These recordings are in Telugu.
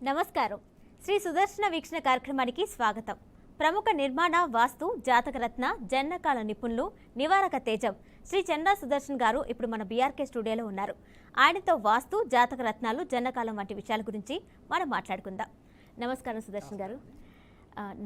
నమస్కారం. శ్రీ సుదర్శన వీక్షణ కార్యక్రమానికి స్వాగతం. ప్రముఖ నిర్మాణ వాస్తు జాతకరత్న జన్నకాల నిపుణులు నివారక తేజం శ్రీ చంద్ర సుదర్శన్ గారు ఇప్పుడు మన బీఆర్కే స్టూడియోలో ఉన్నారు. ఆయనతో వాస్తు జాతక రత్నాలు జన్నకాలం వంటి విషయాల గురించి మనం మాట్లాడుకుందాం. నమస్కారం సుదర్శన్ గారు.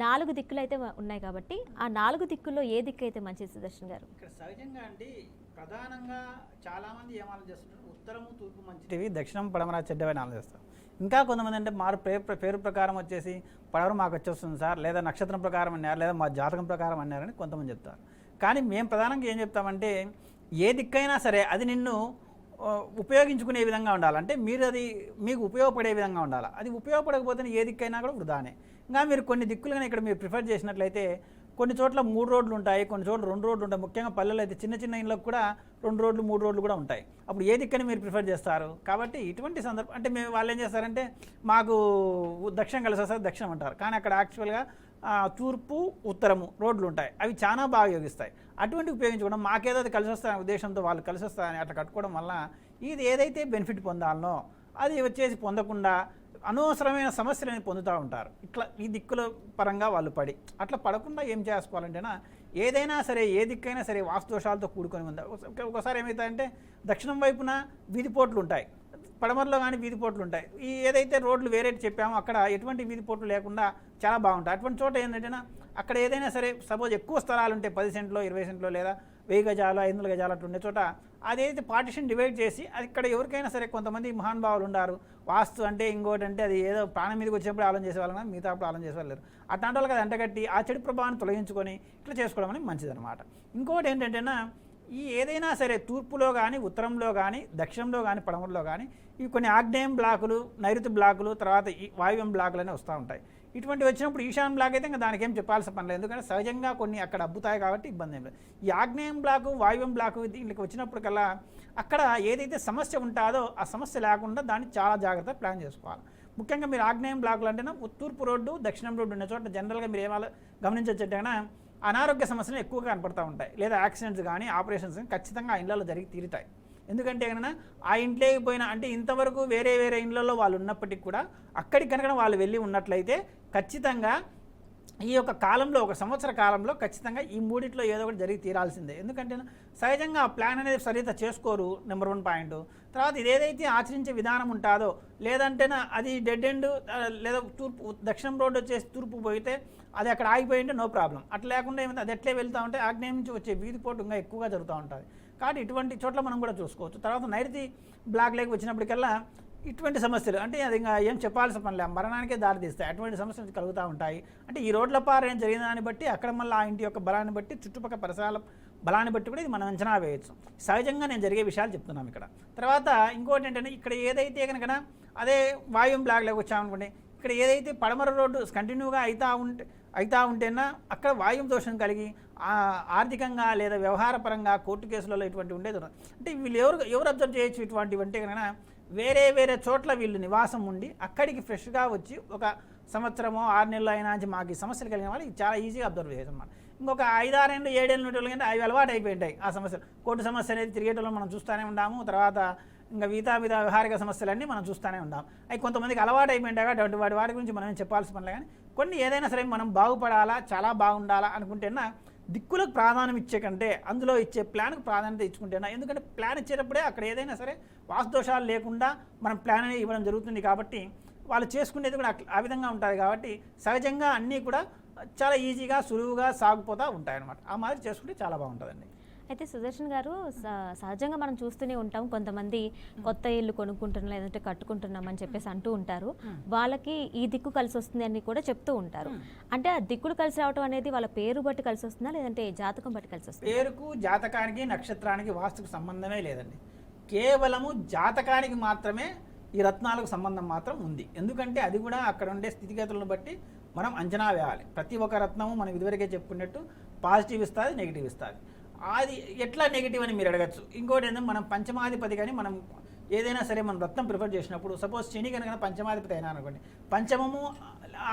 4 దిక్కులు అయితే ఉన్నాయి కాబట్టి ఆ 4 దిక్కుల్లో ఏ దిక్కు అయితే మంచిది సుదర్శన్ గారు? ఇక్కడ సహజంగా అండి ప్రధానంగా చాలామంది ఏం ఆలోచిస్తున్నారు, ఉత్తరము తూర్పు మంచివి, దక్షిణం పడమర చెడ్డవని ఆలోచిస్తారు. ఇంకా కొంతమంది అంటే మారు పేరు ప్రకారం వచ్చేసి పడమర మాకు వచ్చేస్తుంది సార్, లేదా నక్షత్రం ప్రకారం అన్నారు, లేదా మా జాతకం ప్రకారం అన్నారని కొంతమంది చెప్తారు. కానీ మేము ప్రధానంగా ఏం చెప్తామంటే ఏ దిక్కైనా సరే అది నిన్ను ఉపయోగించుకునే విధంగా ఉండాలి. అంటే మీరు అది మీకు ఉపయోగపడే విధంగా ఉండాలి. అది ఉపయోగపడకపోతే ఏ దిక్కైనా కూడా వృధానే. ఇంకా మీరు కొన్ని దిక్కులుగానే ఇక్కడ మీరు ప్రిఫర్ చేసినట్లయితే కొన్ని చోట్ల 3 రోడ్లు ఉంటాయి, కొన్ని చోట్ల 2 రోడ్లు ఉంటాయి. ముఖ్యంగా పల్లెల్లో అయితే చిన్న చిన్న ఇళ్ళకు కూడా 2 రోడ్లు 3 రోడ్లు కూడా ఉంటాయి. అప్పుడు ఏ దిక్కని మీరు ప్రిఫర్ చేస్తారు? కాబట్టి ఇటువంటి సందర్భం అంటే మేము వాళ్ళు ఏం చేస్తారంటే మాకు దక్షిణం కలిసి వస్తారు దక్షిణం అంటారు, కానీ అక్కడ యాక్చువల్గా తూర్పు ఉత్తరము రోడ్లు ఉంటాయి, అవి చాలా బాగా యోగిస్తాయి. అటువంటి ఉపయోగించుకోవడం మాకేదో అది కలిసి వస్తాయనే ఉద్దేశంతో వాళ్ళు కలిసి వస్తాయని అట్లా కట్టుకోవడం వల్ల ఇది ఏదైతే బెనిఫిట్ పొందాలనో అది వచ్చేసి పొందకుండా అనవసరమైన సమస్యలని పొందుతూ ఉంటారు. ఇట్లా ఈ దిక్కుల పరంగా వాళ్ళు పడి అట్లా పడకుండా ఏం చేసుకోవాలంటేనా ఏదైనా సరే ఏ దిక్కైనా సరే వాస్తుదోషాలతో కూడుకొని ఉంది. ఒకసారి ఏమవుతాయంటే దక్షిణం వైపున వీధిపోట్లు ఉంటాయి, పడమరలో కానీ వీధిపోట్లు ఉంటాయి. ఈ ఏదైతే రోడ్లు వేరే చెప్పామో అక్కడ ఎటువంటి వీధిపోట్లు లేకుండా చాలా బాగుంటాయి. అటువంటి చోట ఏంటంటే అక్కడ ఏదైనా సరే సపోజ్ ఎక్కువ స్థలాలు ఉంటాయి, 10 సెంట్లో 20 సెంట్లో లేదా 1000 గజాలు 500 గజాలు అట్లా ఉండే చోట అదైతే పార్టిషన్ డివైడ్ చేసి అది ఇక్కడ ఎవరికైనా సరే కొంతమంది మహానుభావులు ఉన్నారు, వాస్తు అంటే ఇంకోటి అంటే అది ఏదో ప్రాణం మీదకి వచ్చినప్పుడు ఆలోచన చేసేవాళ్ళు కానీ మిగతా అప్పుడు ఆలోచన చేసేవాళ్ళు. అట్లాంటి వాళ్ళకి అది అంటగట్టి ఆ చెడు ప్రభావాన్ని తొలగించుకొని ఇట్లా చేసుకోవడం అనేది మంచిదన్నమాట. ఇంకోటి ఏంటంటేనా ఈ ఏదైనా సరే తూర్పులో కానీ ఉత్తరంలో కానీ దక్షిణంలో కానీ పడమరలో కానీ ఇవి కొన్ని ఆగ్నేయం బ్లాకులు, నైరుతి బ్లాకులు, తర్వాత ఈ వాయువ్యం బ్లాకులు అనేవి వస్తూ ఉంటాయి. ఇటువంటివి వచ్చినప్పుడు ఈశాన్య బ్లాక్ అయితే ఇంకా దానికి ఏం చెప్పాల్సిన పని లేదు, ఎందుకంటే సహజంగా కొన్ని అక్కడ అబ్బుతాయి కాబట్టి ఇబ్బంది ఏం లేదు. ఈ ఆగ్నేయం బ్లాకు వాయువ్యం బ్లాకు దీనికి వచ్చినప్పటికల్లా అక్కడ ఏదైతే సమస్య ఉంటుందో ఆ సమస్య లేకుండా దాన్ని చాలా జాగ్రత్తగా ప్లాన్ చేసుకోవాలి. ముఖ్యంగా మీరు ఆగ్నేయం బ్లాకులు అంటేనే తూర్పు రోడ్డు దక్షిణం రోడ్డు ఉన్న చోట జనరల్గా మీరు ఏమైనా గమనించొచ్చేటైనా అనారోగ్య సమస్యలు ఎక్కువగా కనపడుతూ ఉంటాయి, లేదా యాక్సిడెంట్స్ కానీ ఆపరేషన్స్ కానీ ఖచ్చితంగా ఆ ఇళ్లలో జరిగి తీరుతాయి. ఎందుకంటే కనుక ఆ ఇంట్లోకి పోయినా అంటే ఇంతవరకు వేరే వేరే ఇండ్లలో వాళ్ళు ఉన్నప్పటికీ కూడా అక్కడికి కనుక వాళ్ళు వెళ్ళి ఉన్నట్లయితే ఖచ్చితంగా ఈ యొక్క కాలంలో 1 సంవత్సర కాలంలో ఖచ్చితంగా ఈ మూడిట్లో ఏదో ఒకటి జరిగి తీరాల్సిందే. ఎందుకంటే సహజంగా ఆ ప్లాన్ అనేది సరిగ్గా చేసుకోరు, నెంబర్ 1 పాయింట్. తర్వాత ఇదేదైతే ఆచరించే విధానం ఉంటుందో లేదంటేనా అది డెడ్ ఎండ్, లేదా తూర్పు దక్షిణం రోడ్డు వచ్చేసి తూర్పు పోయితే అది అక్కడ ఆగిపోయి ఉంటే నో ప్రాబ్లం. అట్లా లేకుండా ఏమైనా అది ఎట్లే వెళ్తూ ఉంటే ఆగ్నేయం నుంచి వచ్చే వీధిపోటు ఇంకా ఎక్కువగా జరుగుతూ ఉంటుంది. కాబట్టి ఇటువంటి చోట్ల మనం కూడా చూసుకోవచ్చు. తర్వాత నైరుతి బ్లాక్ లేక వచ్చినప్పటికల్లా ఇటువంటి సమస్యలు అంటే అది ఇంకా ఏం చెప్పాల్సిన పని లేదు, మరణానికే దారితీస్తాయి. అటువంటి సమస్యలు కలుగుతూ ఉంటాయి. అంటే ఈ రోడ్ల పార ఏం జరిగిన దాన్ని బట్టి అక్కడ మళ్ళీ ఆ ఇంటి యొక్క బలాన్ని బట్టి చుట్టుపక్కల పరిసరాల బలాన్ని బట్టి కూడా ఇది మనం అంచనా వేయచ్చు. సహజంగా నేను జరిగే విషయాలు చెప్తున్నాం ఇక్కడ. తర్వాత ఇంకోటి ఏంటంటే ఇక్కడ ఏదైతే కనుక అదే వాయువ్యం బ్లాక్లోకి వచ్చామనుకోండి, ఇక్కడ ఏదైతే పడమర రోడ్డు కంటిన్యూగా అవుతూ ఉంటేనా అక్కడ వాయువు దోషం కలిగి ఆర్థికంగా లేదా వ్యవహారపరంగా కోర్టు కేసులలో ఇటువంటి ఉండేది. అంటే వీళ్ళు ఎవరు అబ్జర్వ్ చేయొచ్చు ఇటువంటివి అంటే కనుక వేరే వేరే చోట్ల వీళ్ళు నివాసం ఉండి అక్కడికి ఫ్రెష్గా వచ్చి 1 సంవత్సరమో 6 నెలలు అయినా నుంచి మాకు ఈ సమస్యలు కలిగిన వాళ్ళు చాలా ఈజీగా అబ్జర్వ్ చేయొచ్చు అన్నమాట. ఇంకొక 5-6 ఏళ్ళు 7 ఏళ్ళు ఉండేవాళ్ళు కంటే అవి అలవాటు అయిపోయింటాయి ఆ సమస్యలు. కోర్టు సమస్య అనేది తిరిగేటోళ్ళు మనం చూస్తూనే ఉన్నాము. తర్వాత ఇంకా మిగతా వ్యవహారిక సమస్యలన్నీ మనం చూస్తూనే ఉన్నాం. అవి కొంతమందికి అలవాటు అయిపోయింటాయి కాబట్టి వాటి గురించి మనం చెప్పాల్సిన పనిలే. కానీ కొన్ని ఏదైనా సరే మనం బాగుపడాలా చాలా బాగుండాలా అనుకుంటేనా దిక్కులకు ప్రాధాన్యం ఇచ్చే కంటే అందులో ఇచ్చే ప్లాన్కు ప్రాధాన్యత ఇచ్చుకుంటేనా, ఎందుకంటే ప్లాన్ ఇచ్చేటప్పుడే అక్కడ ఏదైనా సరే వాస్తుదోషాలు లేకుండా మనం ప్లాన్ అనేది ఇవ్వడం జరుగుతుంది. కాబట్టి వాళ్ళు చేసుకునేది కూడా ఆ విధంగా ఉంటుంది. కాబట్టి సహజంగా అన్నీ కూడా చాలా ఈజీగా సులువుగా సాగిపోతూ ఉంటాయన్నమాట. ఆ మాదిరి చేసుకుంటే చాలా బాగుంటుందండి. అయితే సుదర్శన్ గారు, సహజంగా మనం చూస్తూనే ఉంటాం, కొంతమంది కొత్త ఇల్లు కొనుక్కుంటున్నాం లేదంటే కట్టుకుంటున్నాం అని చెప్పేసి అంటూ ఉంటారు. వాళ్ళకి ఈ దిక్కు కలిసి వస్తుంది అని కూడా చెప్తూ ఉంటారు. అంటే ఆ దిక్కులు కలిసి రావడం అనేది వాళ్ళ పేరు బట్టి కలిసి వస్తుందా లేదంటే జాతకం బట్టి కలిసి వస్తుందా? పేరుకు జాతకానికి నక్షత్రానికి వాస్తుకు సంబంధమే లేదండి. కేవలము జాతకానికి మాత్రమే ఈ రత్నాలకు సంబంధం మాత్రం ఉంది. ఎందుకంటే అది కూడా అక్కడ ఉండే స్థితిగతులను బట్టి మనం అంచనా వేయాలి. ప్రతి ఒక్క రత్నము మనం ఇదివరకే చెప్పుకున్నట్టు పాజిటివ్ ఇస్తుంది, నెగిటివ్ ఇస్తుంది. అది ఎట్లా నెగిటివ్ అని మీరు అడగచ్చు. ఇంకోటి ఏంటంటే మనం పంచమాధిపతి కానీ మనం ఏదైనా సరే మనం రత్నం ప్రిఫర్ చేసినప్పుడు సపోజ్ శని కనుక పంచమాధిపతి అయినా అనుకోండి, పంచమము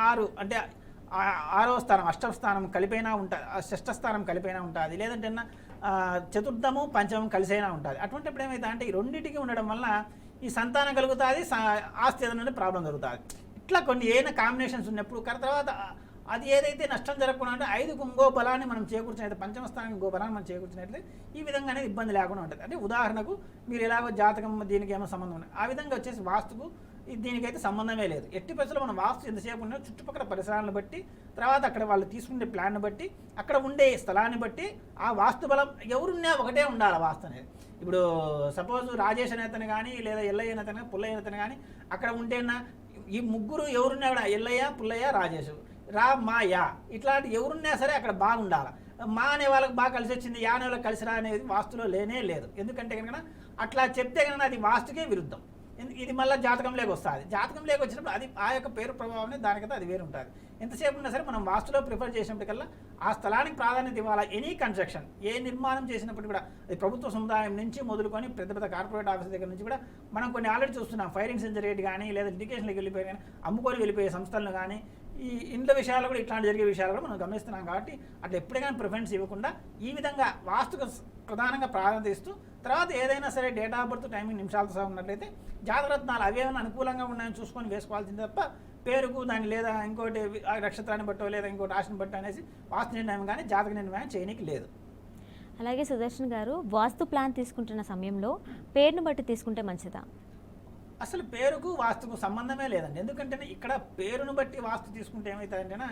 6 అంటే 6వ స్థానం 8వ స్థానం కలిపైనా ఉంటుంది, 6వ స్థానం కలిపైనా ఉంటుంది, లేదంటే చతుర్థము పంచమం కలిసైనా ఉంటుంది. అటువంటిప్పుడు ఏమైతే అంటే ఈ రెండింటికి ఉండడం వల్ల ఈ సంతానం కలుగుతుంది, ఆస్తి ఏదైనా ప్రాబ్లం జరుగుతుంది. ఇట్లా కొన్ని ఏదైనా కాంబినేషన్స్ ఉన్నప్పుడు తర్వాత అది ఏదైతే నష్టం జరగకుండా అంటే 5కు ఇంకో బలాన్ని మనం చేకూర్చినట్లయితే పంచమ స్థానానికి ఇంకో బలాన్ని మనం చేకూర్చినట్లయితే ఈ విధంగా అనేది ఇబ్బంది లేకుండా ఉంటుంది. అంటే ఉదాహరణకు మీరు ఎలాగో జాతకం దీనికి ఏమో సంబంధం ఉంది, ఆ విధంగా వచ్చేసి వాస్తుకు దీనికైతే సంబంధమే లేదు. ఎట్టి పరిస్థితుల్లో మనం వాస్తు ఎంతసేపు ఉన్నా చుట్టుపక్కల పరిసరాలను బట్టి, తర్వాత అక్కడ వాళ్ళు తీసుకునే ప్లాన్ని బట్టి, అక్కడ ఉండే స్థలాన్ని బట్టి ఆ వాస్తు బలం ఎవరున్నా ఒకటే ఉండాలి వాస్తు అనేది. ఇప్పుడు సపోజ్ రాజేష్ అనేతను కానీ లేదా ఎల్లయ్య అనేతను కానీ పుల్లయ్య అనేతను కానీ అక్కడ ఉంటేనా ఈ ముగ్గురు ఎవరున్నా కూడా ఎల్లయ్య పుల్లయ్య రాజేష్ రా మా యా ఇట్లాంటి ఎవరున్నా సరే అక్కడ బాగుండాలి. మా అనే వాళ్ళకి బాగా కలిసి వచ్చింది, యా అనే వాళ్ళకి కలిసి రా అనేది వాస్తులో లేనే లేదు. ఎందుకంటే కనుక అట్లా చెప్తే కనుక అది వాస్తుకే విరుద్ధం. ఇది మళ్ళీ జాతకంలోకి వస్తుంది. జాతకంలోకి వచ్చినప్పుడు అది ఆ యొక్క పేరు ప్రభావం దానికైతే అది వేరు ఉంటుంది. ఎంతసేపు ఉన్నా సరే మనం వాస్తులో ప్రిఫర్ చేసినప్పటికల్లా ఆ స్థలానికి ప్రాధాన్యత ఇవ్వాలి. ఎనీ కన్స్ట్రక్షన్ ఏ నిర్మాణం చేసినప్పుడు కూడా అది ప్రభుత్వ సముదాయం నుంచి మొదలుకొని పెద్ద పెద్ద కార్పొరేట్ ఆఫీస్ దగ్గర నుంచి కూడా మనం కొన్ని ఆల్రెడీ చూస్తున్నాం. ఫైర్ ఇన్సెంజరేట్ కానీ లేదా ఎడ్యుకేషన్లోకి వెళ్ళిపోయి కానీ అమ్ముకొని వెళ్ళిపోయే సంస్థలను కానీ ఈ ఇండ్ల విషయాలు కూడా ఇట్లాంటి జరిగే విషయాలు కూడా మనం గమనిస్తున్నాం. కాబట్టి అట్లా ఎప్పటికైనా ప్రిఫరెన్స్ ఇవ్వకుండా ఈ విధంగా వాస్తుకు ప్రధానంగా ప్రాధాన్యత ఇస్తూ తర్వాత ఏదైనా సరే డేట్ ఆఫ్ బర్త్ టైమింగ్ నిమిషాలతో సహా ఉన్నట్లయితే జాతరత్నాలు అవేమైనా అనుకూలంగా ఉన్నాయని చూసుకొని వేసుకోవాల్సింది తప్ప పేరుకు దాన్ని లేదా ఇంకోటి నక్షత్రాన్ని బట్టో లేదా ఇంకోటి రాశిని బట్టో అనేసి వాస్తు నిర్ణయం కానీ జాతక నిర్ణయం చేయడానికి లేదు. అలాగే సుదర్శన్ గారు, వాస్తు ప్లాన్ తీసుకుంటున్న సమయంలో పేరును బట్టి తీసుకుంటే మంచిదా? అసలు పేరుకు వాస్తుకు సంబంధమే లేదండి. ఎందుకంటే ఇక్కడ పేరును బట్టి వాస్తు తీసుకుంటే ఏమవుతుందంటేనా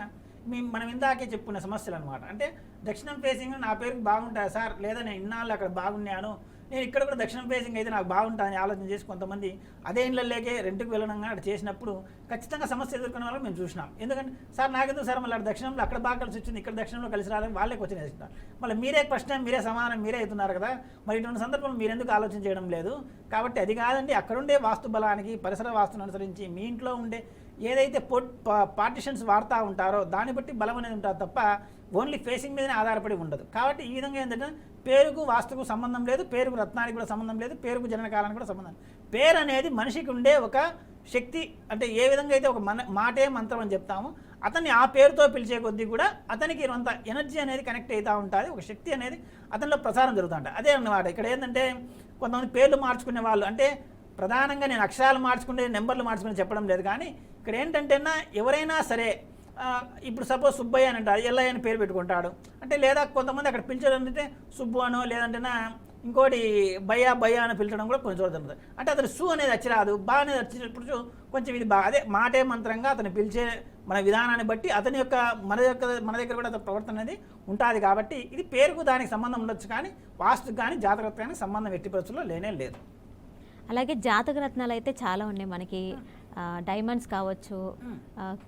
మనం ఇందాకే చెప్పుకునే సమస్యలు అనమాట. అంటే దక్షిణం ఫేసింగ్ నా పేరుకు బాగుంటుంది సార్, లేదా నేను ఇన్నాళ్ళు అక్కడ బాగున్నాను, నేను ఇక్కడ కూడా దక్షిణం ఫేసింగ్ అయితే నాకు బాగుంటుందని ఆలోచన చేసి కొంతమంది అదే ఇళ్ళలోకే రెంట్కి వెళ్ళడంగా అక్కడ చేసినప్పుడు ఖచ్చితంగా సమస్య ఎదుర్కొనే వాళ్ళు మేము చూసినాం. ఎందుకంటే సార్ నాకెందుకు సార్ మళ్ళీ దక్షిణంలో అక్కడ బాగా కలిసి వచ్చింది, ఇక్కడ దక్షిణంలో కలిసి రాదని వాళ్ళే క్వశ్చన్ వేస్తున్నారు. మళ్ళీ మీరే ప్రశ్న మీరే సమాధానం మీరే అవుతున్నారు కదా, మరి ఇటువంటి సందర్భంలో మీరు ఎందుకు ఆలోచన చేయడం లేదు? కాబట్టి అది కాదండి, అక్కడుండే వాస్తు బలానికి పరిసర వాస్తును అనుసరించి మీ ఇంట్లో ఉండే ఏదైతే పార్టిషన్స్ వాడుతూ ఉంటారో దాన్ని బట్టి బలం అనేది ఉంటుంది తప్ప ఓన్లీ ఫేసింగ్ మీదనే ఆధారపడి ఉండదు. కాబట్టి ఈ విధంగా ఏంటంటే పేరుకు వాస్తుకు సంబంధం లేదు, పేరుకు రత్నానికి కూడా సంబంధం లేదు, పేరుకు జనన కాలానికి కూడా సంబంధం లేదు. పేరు అనేది మనిషికి ఉండే ఒక శక్తి. అంటే ఏ విధంగా అయితే ఒక మాటే మంత్రం అని చెప్తాము, అతన్ని ఆ పేరుతో పిలిచే కొద్దీ కూడా అతనికి కొంత ఎనర్జీ అనేది కనెక్ట్ అవుతూ ఉంటుంది, ఒక శక్తి అనేది అతనిలో ప్రసారం జరుగుతూ ఉంటుంది. అదే అన్నమాట. ఇక్కడ ఏంటంటే కొంతమంది పేర్లు మార్చుకునే వాళ్ళు, అంటే ప్రధానంగా నేను అక్షరాలు మార్చుకునే నెంబర్లు మార్చుకుని చెప్పడం లేదు, కానీ ఇక్కడ ఏంటంటేనా ఎవరైనా సరే ఇప్పుడు సపోజ్ సుబ్బయ్య అని అంటారు, ఎల్లయ్య అని పేరు పెట్టుకుంటాడు అంటే, లేదా కొంతమంది అక్కడ పిలిచడం అంటే సుబ్బు అనో లేదంటేనా ఇంకోటి భయ్య అని పిలిచడం కూడా కొంచెం జరుగుతుంది. అంటే అతను సు అనేది వచ్చిరాదు, బా అనేది వచ్చినప్పుడు కొంచెం ఇది బాగా అదే మాటే మంత్రంగా అతను పిలిచే మన విధానాన్ని బట్టి అతని యొక్క మన దగ్గర కూడా అతని ప్రవర్తన అనేది ఉంటుంది. కాబట్టి ఇది పేరుకు దానికి సంబంధం ఉండొచ్చు, కానీ వాస్తుకు కానీ జాతకత్వానికి సంబంధం ఎట్టి పరిస్థితుల్లో లేనే లేదు. అలాగే జాతక రత్నాలు అయితే చాలా ఉన్నాయి మనకి, డైమండ్స్ కావచ్చు,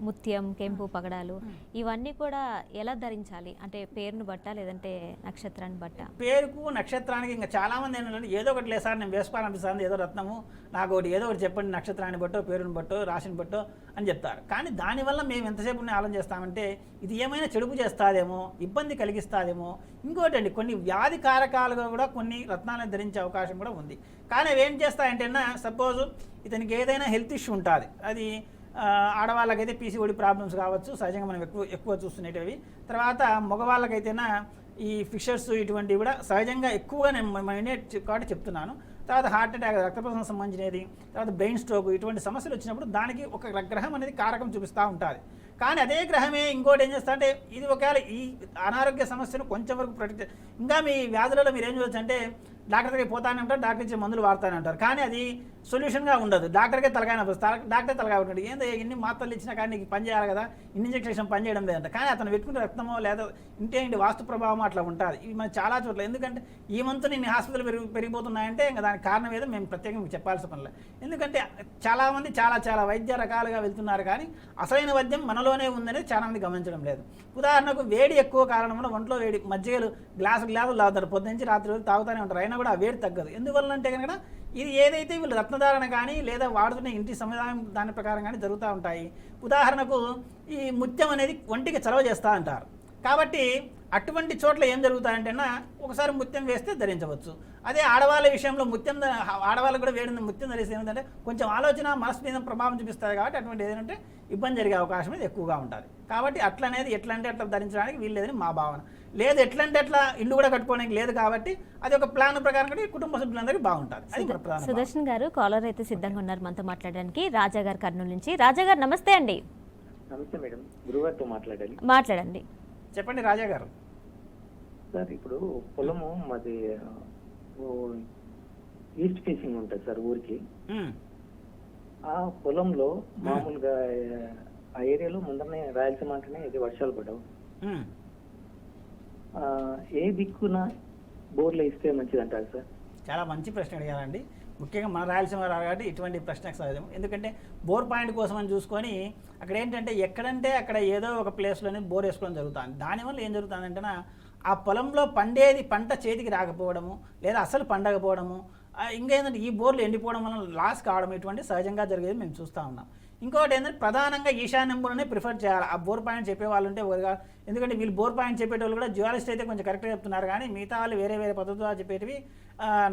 ముత్యం, కెంపు, పగడాలు, ఇవన్నీ కూడా ఎలా ధరించాలి? అంటే పేరును బట్ట లేదంటే నక్షత్రాన్ని బట్ట? పేరుకు నక్షత్రానికి ఇంకా చాలామంది ఏంటంటే ఏదో ఒకటి లేదు సార్ నేను వేసుకోవాలనిపిస్తుంది, ఏదో రత్నము నాకు ఒకటి ఏదో ఒకటి చెప్పండి, నక్షత్రాన్ని బట్టో పేరుని బట్టో రాశిని బట్టో అని చెప్తారు. కానీ దానివల్ల మేము ఎంతసేపు ఆలోచన చేస్తామంటే ఇది ఏమైనా చెడుపు చేస్తాదేమో, ఇబ్బంది కలిగిస్తాదేమో. ఇంకోటి అండి, కొన్ని వ్యాధి కారకాలుగా కూడా కొన్ని రత్నాలను ధరించే అవకాశం కూడా ఉంది. కానీ అవి ఏం చేస్తాయంటేనా సపోజ్ ఇతనికి ఏదైనా హెల్త్ ఇష్యూ ఉంటుంది, అది ఆడవాళ్ళకైతే పీసీఓడి ప్రాబ్లమ్స్ కావచ్చు, సహజంగా మనం ఎక్కువ చూస్తున్నవి. తర్వాత మగవాళ్ళకైతేనా ఈ ఫిషర్స్ ఇటువంటివి కూడా సహజంగా ఎక్కువగా నేను కాబట్టి చెప్తున్నాను. తర్వాత హార్ట్ అటాక్, రక్త ప్రసరణ సంబంధించినది, తర్వాత బ్రెయిన్ స్ట్రోక్, ఇటువంటి సమస్యలు వచ్చినప్పుడు దానికి ఒక గ్రహం అనేది కారకం చూపిస్తూ ఉంటుంది. కానీ అదే గ్రహమే ఇంకోటి ఏం చేస్తా అంటే ఇది ఒకవేళ ఈ అనారోగ్య సమస్యను కొంచెం వరకు ప్రొటెక్ట్, ఇంకా మీ వ్యాధులలో మీరు ఏం చూడొచ్చు అంటే డాక్టర్ దగ్గరికి పోతానే ఉంటారు, డాక్టర్ ఇచ్చే మందులు వాడుతూనే ఉంటారు, కానీ అది సొల్యూషన్గా ఉండదు. డాక్టర్కే తలకాయ డాక్టర్ తలకాయ ఉంటాడు, ఏందో ఇన్ని మాత్రలు ఇచ్చినా కానీ నీకు పని చేయాలి కదా, ఇన్ని ఇంజెక్షన్ పని చేయడం లేదంట. కానీ అతను పెట్టుకుంటే రక్తమో లేదా ఇంటి వాస్తు ప్రభావం అట్లా ఉంటుంది. ఇవి మన చాలా చోట్ల. ఎందుకంటే ఈ మంత్ ఇన్ని హాస్పిటల్ పెరిగిపోతున్నాయంటే ఇంకా దానికి కారణం ఏదో మేము ప్రత్యేకంగా చెప్పాల్సిన పనిలే. ఎందుకంటే చాలామంది చాలా వైద్య రకాలుగా వెళ్తున్నారు, కానీ అసలైన వైద్యం మనలోనే ఉందనేది చాలామంది గమనించడం లేదు. ఉదాహరణకు వేడి ఎక్కువ కారణం వల్ల ఒంట్లో వేడి, మజ్జిగలు గ్లాసులు తాగుతారు, పొద్దు నుంచి రాత్రి వరకు తాగుతూనే ఉంటారు, అయినా కూడా ఆ వేడి తగ్గదు. ఎందువల్ల అంటే కనుక ఇది ఏదైతే వీళ్ళు రత్నధారణ కానీ లేదా వాడుతున్న ఇంటి సముదాయం దాని ప్రకారం కానీ జరుగుతూ ఉంటాయి. ఉదాహరణకు ఈ ముత్యం అనేది ఒంటికి చలవ చేస్తూ అంటారు. కాబట్టి అటువంటి చోట్ల ఏం జరుగుతాయంటేనా ఒకసారి ముత్యం వేస్తే ధరించవచ్చు. అదే ఆడవాళ్ళ విషయంలో ఆడవాళ్ళకు కూడా వేడిన ముత్యం ధరిస్తే ఏమిటంటే కొంచెం ఆలోచన మనసు మీద ప్రభావం చూపిస్తుంది కాబట్టి అటువంటి ఏదంటే ఇబ్బంది జరిగే అవకాశం అనేది ఎక్కువగా ఉంటుంది. కాబట్టి అట్లనేది ఎట్లా అంటే అట్లా ధరించడానికి వీలు లేదని మా భావన. లేదు ఎట్లంటే అట్లా ఇల్లు కూడా కట్టుకోవడానికి లేదు కాబట్టి అది ఒక ప్లాన్ ప్రకారం కూడా కుటుంబ సభ్యులందరికీ బాగుంటుంది. అది మన ప్రధాన భావన. సుదర్శన్ గారు కాలర్ అయితే సిద్ధంగా ఉన్నారు మనతో మాట్లాడడానికి. రాజా గారు కర్నూలు నుంచి. రాజా గారు నమస్తే అండి. నమస్తే మేడం, గురుగారితో మాట్లాడాలి. మాట్లాడండి. చెప్పండి రాజా గారు. సార్ ఇప్పుడు పొలము మాది ఈస్ట్ ఫేసింగ్ ఉంటుంది సార్ ఊరికి. ఆ పొలంలో మామూలుగా ఆ ఏరియాలో ముందరనే రాయలసీమ అంటేనే ఇది వర్షాలు పడవు. ఏ దిక్కున బోర్లు ఇస్తే మంచిది అంటారు సార్? చాలా మంచి ప్రశ్న అడిగారండి. ముఖ్యంగా మన రాయలసీమ కాబట్టి ఇటువంటి ప్రశ్నకు సహజం. ఎందుకంటే బోర్ పాయింట్ కోసం అని చూసుకొని అక్కడ ఏంటంటే ఎక్కడంటే అక్కడ ఏదో ఒక ప్లేస్లోనే బోర్ వేసుకోవడం జరుగుతుంది. దానివల్ల ఏం జరుగుతుందంటే ఆ పొలంలో పంట చేతికి రాకపోవడము లేదా అసలు పండకపోవడము, ఇంకా ఏంటంటే ఈ బోర్లు ఎండిపోవడం వల్ల లాస్ కావడం ఇటువంటి సహజంగా జరిగేది మేము చూస్తూ ఉన్నాం. ఇంకొకటి ఏంటంటే ప్రధానంగా ఈశాన్యంలోనే ప్రిఫర్ చేయాలి ఆ బోర్ పాయింట్ చెప్పే వాళ్ళు ఉంటే ఒకగా. ఎందుకంటే వీళ్ళు బోర్ పాయింట్ చెప్పేటోళ్ళు కూడా జియాలజిస్ట్ అయితే కొంచెం కరెక్ట్గా చెప్తున్నారు, కానీ మిగతా వాళ్ళు వేరే పద్ధతిలో చెప్పేటివి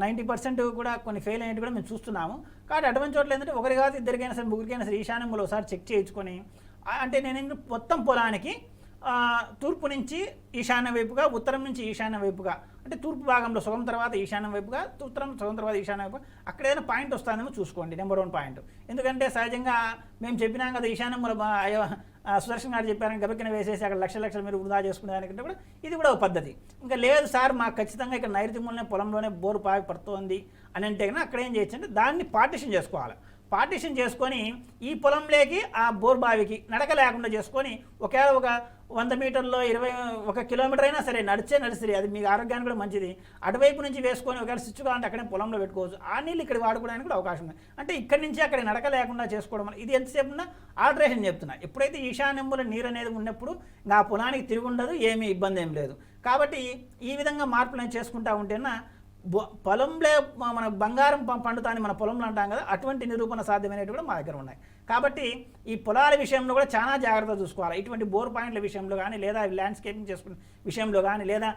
90% కూడా కొన్ని ఫెయిల్ అయినట్టు కూడా మేము చూస్తున్నాము. కాబట్టి అటువంటి చోట్ల ఏంటంటే ఒకరి కాదు ఇద్దరికైనా సరే ముగ్గురికైనా సరే ఈశాన్యంలో ఒకసారి చెక్ చేయించుకొని, అంటే నేను మొత్తం పొలానికి తూర్పు నుంచి ఈశాన్య వైపుగా, ఉత్తరం నుంచి ఈశాన్య వైపుగా, అంటే తూర్పు భాగంలో సగం తర్వాత ఈశాన్యం వైపుగా, ఉత్తరం సగం తర్వాత ఈశాన్య వైపుగా అక్కడ ఏదైనా పాయింట్ వస్తుందేమో చూసుకోండి. Number 1 point. ఎందుకంటే సహజంగా మేము చెప్పినాం కదా ఈశాన్యంలో సుదర్శన్ గారు చెప్పారని గబక్కిన వేసేసి అక్కడ లక్షలు మీరు వృధా చేసుకునేదానికంటే కూడా ఇది కూడా ఒక పద్ధతి. ఇంకా లేదు సార్ మాకు ఖచ్చితంగా ఇక్కడ నైరుతి పొలంలోనే బోరు పడుతోంది అని అంటే కన్నా అక్కడ ఏం చేయొచ్చు అంటే దాన్ని పార్టిషన్ చేసుకోవాలి. పార్టిషన్ చేసుకొని ఈ పొలంలోకి ఆ బోర్ బావికి నడక లేకుండా చేసుకొని ఒకవేళ ఒక 100 మీటర్లో 1 కిలోమీటర్ అయినా సరే నడిచి అది మీ ఆరోగ్యానికి కూడా మంచిది. అటువైపు నుంచి వేసుకొని ఒకవేళ స్విచ్ కావాలంటే అక్కడే పొలంలో పెట్టుకోవచ్చు. ఆ నీళ్ళు ఇక్కడ వాడుకోవడానికి కూడా అవకాశం ఉంది. అంటే ఇక్కడి నుంచి అక్కడ నడక లేకుండా చేసుకోవడం వల్ల ఇది ఎంతసేపు ఉన్నా ఆల్టరేషన్ చెప్తున్నా. ఎప్పుడైతే ఈశాన్యంలో నీరు అనేది ఉన్నప్పుడు ఆ పొలానికి తిరిగి ఉండదు, ఏమీ ఇబ్బంది ఏం లేదు. కాబట్టి ఈ విధంగా మార్పులు చేసుకుంటా ఉంటేనా పొలంలో మన బంగారం పండుతాని మన పొలంలో అంటాం కదా, అటువంటి నిరూపణ సాధ్యమైనవి కూడా మా దగ్గర ఉన్నాయి. కాబట్టి ఈ పొలాల విషయంలో కూడా చాలా జాగ్రత్త చూసుకోవాలి. ఇటువంటి బోర్ పాయింట్ల విషయంలో కానీ లేదా ల్యాండ్స్కేపింగ్ చేసుకునే విషయంలో కానీ లేదా